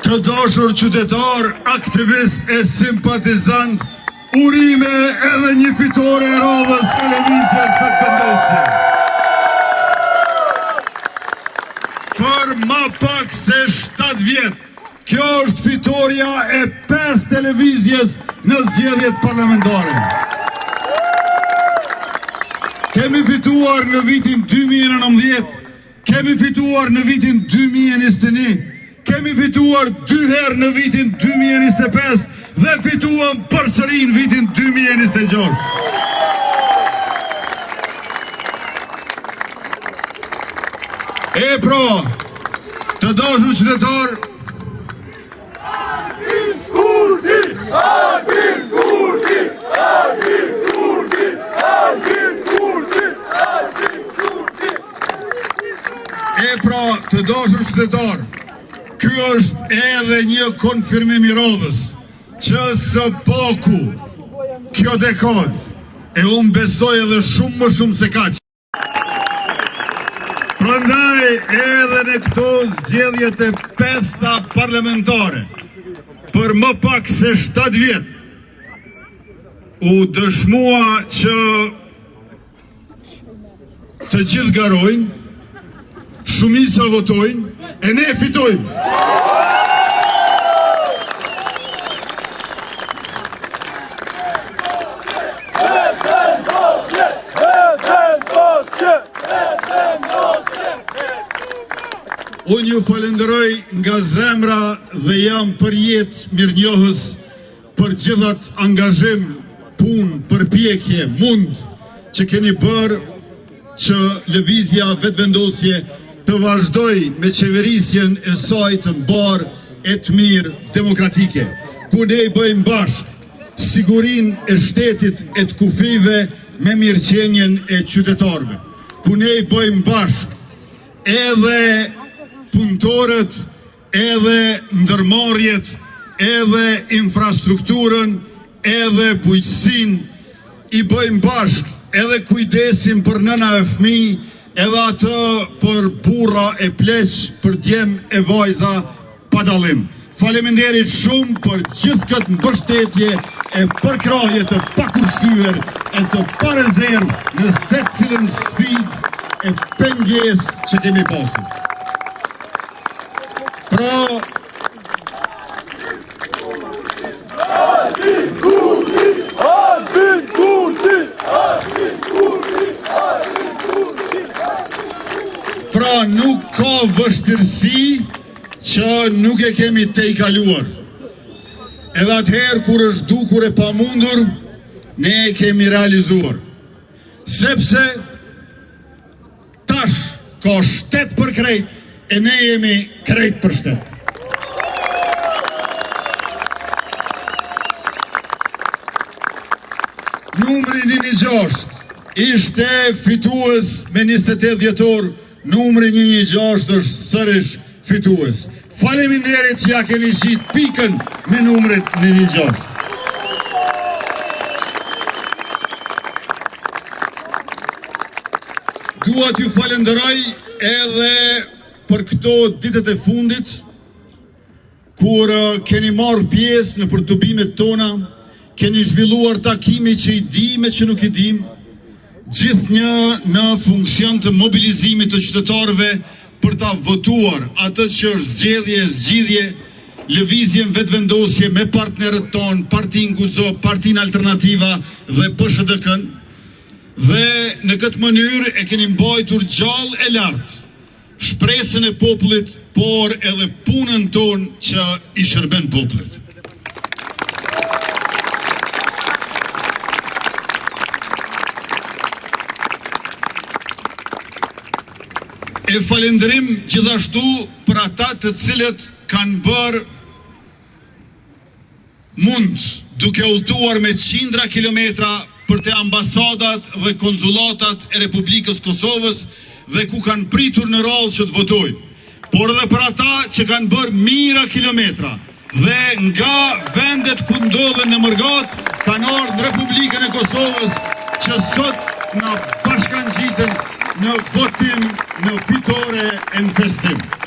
Të dashur qytetar, aktivist e simpatizant, urime edhe një fitore e radhës e lëvizjes vetëvendosje. Për ma pak se 7 vjet, kjo është fitoria e 5 televizjes në zgjedhjet parlamentare. Kemi fituar në vitin 2019, kemi fituar në vitin 2021, kemi fituar 2 herë në vitin 2025 dhe fituam përsëri në vitin 2026. E pra, të dashur qytetar, Albin Kurti, Albin Kurti, Albin Kurti, Albin Kurti, Albin Kurti. E pra, të dashur qytetar, ky është edhe një konfirmim i radhës që së paku kjo dekad e unë besoj edhe shumë më shumë se kaq. Prandaj edhe në këto zgjedhjet e 5-ta parlamentare për më pak se 7 vjet u dëshmua që të gjithë garojnë, shumica votojnë e ne fitojmë. Unë ju falenderoj nga zemra dhe jam për jetë mirënjohës për gjithat angazhim, punë, përpjekje, mund që keni bërë që lëvizja vetëvendosje të vazhdoj me qeverisjen e saj të mbar e të mirë demokratike, ku ne i bëjmë bashkë sigurin e shtetit e të kufive me mirëqenjen e qytetarëve, ku ne i bëjmë bashkë edhe punëtorët, edhe ndërmarrjet, edhe infrastrukturën, edhe bujqësin, i bëjmë bashkë, edhe kujdesim për nëna e fëmijë, edhe atë për burra e pleq, për djem e vajza pa dallim. Faleminderit shumë për gjithë këtë mbështetje e përkrahje të pakursyer e të parezervë në secilën sfidë e pengesë që kemi pasur. Pra, Albin Kurti, Albin Kurti, Albin Kurti, Albin Kurti. pra nuk ka vështirësi që nuk e kemi te i kaluar. Edhe atëherë kur është dukur e pamundur, ne e kemi realizuar. Sepse tash ka shtet për krejt, e ne jemi krejt për shtet. Numri 116 ishte fitues me 28 dhjetor, numri 116 është sërish fitues. Faleminderit që ja keni gjit pikën me numrit 116. Dua t'ju falenderoj edhe për këto ditët e fundit, kur keni marrë pjesë në përtubimet tona, keni zhvilluar takime që i dim e që nuk i dim, gjithnjë në funksion të mobilizimit të qytetarëve për ta votuar atë që është zgjedhje, lëvizjen vetëvendosje me partnerët tonë, Partin Guxo, Partin Alternativa dhe PSHDK-n, dhe në këtë mënyrë e keni mbajtur gjallë e lartë shpresën e popullit, por edhe punën tonë që i shërben popullit. E falenderim gjithashtu për ata të cilët kanë bërë mund duke udhëtuar me qindra kilometra për te ambasadat dhe konzulatat e Republikës Kosovës dhe ku kanë pritur në rallë që të votojnë, por edhe për ata që kanë bërë mijëra kilometra dhe nga vendet ku ndodhen në Mërgat kanë ardhur në Republikën e Kosovës që sot na bashkangjiten në votim, në fitore e në festim.